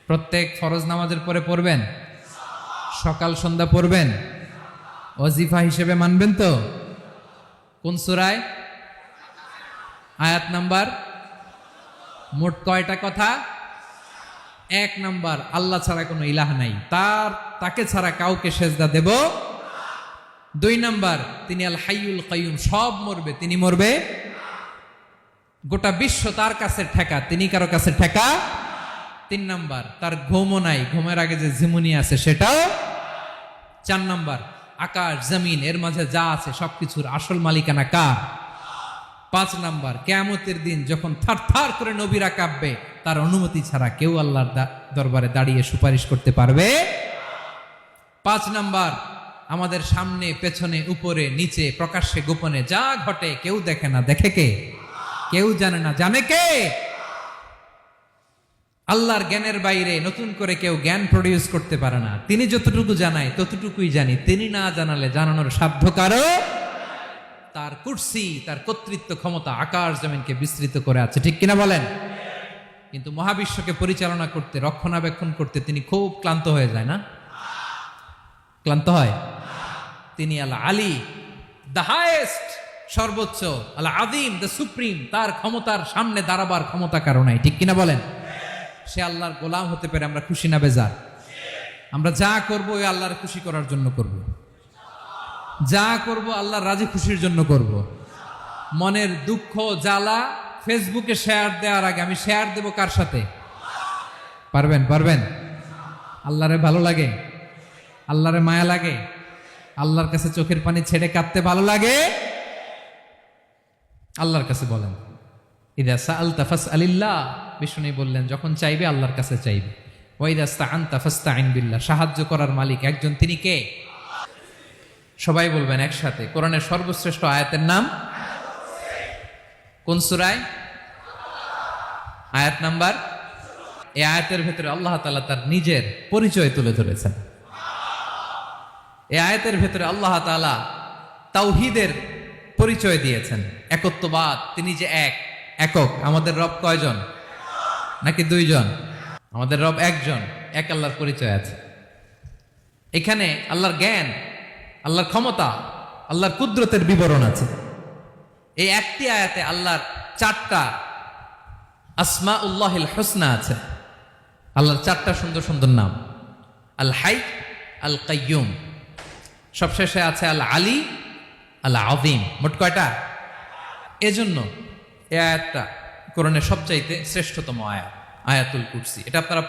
প্রত্যেক ফরজ নামাজের পরে পড়বেন, সকাল সন্ধ্যা পড়বেন, ওয়াজিফা হিসেবে মানবেন তো? কোন সূরায়, আয়াত নাম্বার, মোট কয়টা কথা? 1 নাম্বার, আল্লাহ ছাড়া কোনো ইলাহ নাই, তাকে ছাড়া কাউকে সেজদা দেব। 2 নাম্বার, তিনি আল হাইয়ুল কাইয়ুম, সব মরবে, তিনি মরবে। গোটা বিশ্ব তার কাছে ঠেকা, তিনি কারো কাছে ঠেকা। 3 নাম্বার, তার ঘুমও নাই, ঘুমের আগে যে ঝিমুনি আছে সেটাও। 4 নাম্বার, আকাশ জমিন এর মাঝে যা আছে সবকিছুর আসল মালিকানা কার? 5 নাম্বার, কিয়ামতের দিন যখন থারথার করে নবীরা কাঁপবে, তার অনুমতি ছাড়া কেউ আল্লাহর দরবারে দাঁড়িয়ে সুপারিশ করতে পারবে। 5 নাম্বার, আমাদের সামনে পেছনে উপরে নিচে প্রকাশ্যে গোপনে যা ঘটে কেউ দেখে না, দেখে কে? কেউ জানে না, জানে কে? আল্লাহর জ্ঞানের বাইরে নতুন করে কেউ জ্ঞান প্রডিউস করতে পারে না। তিনি যতটুকু জানায় ততটুকুই জানি, তিনি না জানালে জানানোর সাধ্য কারো। তার কুরসি, তার কর্তৃত্ব ক্ষমতা আকাশ জমিনকে বিস্তৃত করে আছে, ঠিক কিনা বলেন? কিন্তু মহাবিশ্বকে পরিচালনা করতে, রক্ষণাবেক্ষণ করতে তিনি খুব ক্লান্ত হয়ে যায় না? ক্লান্ত হয়? তিনি আল আলী, দ্য হাইয়েস্ট, সর্বোচ্চ, আল আযীম, দ্য সুপ্রিম, তার ক্ষমতার সামনে দাঁড়াবার ক্ষমতা কারো নাই, ঠিক কিনা বলেন? সে আল্লাহর গোলাম হতে পেরে আমরা খুশি না বেজার? আমরা যা করবো ওই আল্লাহর খুশি করার জন্য করব, যা করব আল্লাহর রাজি খুশির জন্য করব। মনের দুঃখ জ্বালা ফেসবুকে শেয়ার দেওয়ার আগে আমি শেয়ার দেব কার সাথে? পারবেন? পারবেন? আল্লাহরে ভালো লাগে, আল্লাহরে মায়া লাগে, আল্লাহর কাছে চোখের পানি ছেড়ে কাঁদতে ভালো লাগে? আল্লাহর কাছে বলেন, ইদা সাআলতা ফাসআলিল্লাহ, বিষ্ণু বললেন যখন চাইবে আল্লাহর কাছে চাইবে। ওয়া ইদা ইসতাআনতা ফাসতাইন বিল্লাহ, সাহায্য করার মালিক একজন, তিনি কে? সবাই বলবেন একসাথে, কোরআনের সর্বশ্রেষ্ঠ আয়াতের নাম কোন সূরায়? আয়াত নাম্বার। এই আয়াতের ভেতরে আল্লাহ তাআলা তার নিজের পরিচয় তুলে ধরেছেন। এই আয়াতের ভেতরে আল্লাহ তাআলা তাওহীদের পরিচয় দিয়েছেন, একত্ববাদ, তিনি যে একক। আমাদের রব কয়জন? নাকি 2 জন? আমাদের রব একজন, এক আল্লাহর পরিচয় আছে। এখানে আল্লাহর জ্ঞান, আল্লাহর ক্ষমতা, আল্লাহর কুদরতের বিবরণ আছে। এই একটি আয়াতে আল্লাহর 4টা আসমাউল্লাহিল হুসনা আছে। আল্লাহর 4টা সুন্দর সুন্দর নাম, আল হাই, আল কাইয়ুম, সবশেষে আছে আল আলী, আল আযীম। মোট কয়টা? এজন্য এই আয়াতটা কোরআনের সবচাইতে শ্রেষ্ঠতম আয়াত, আয়াতুল কুরসি। এটা আপনারা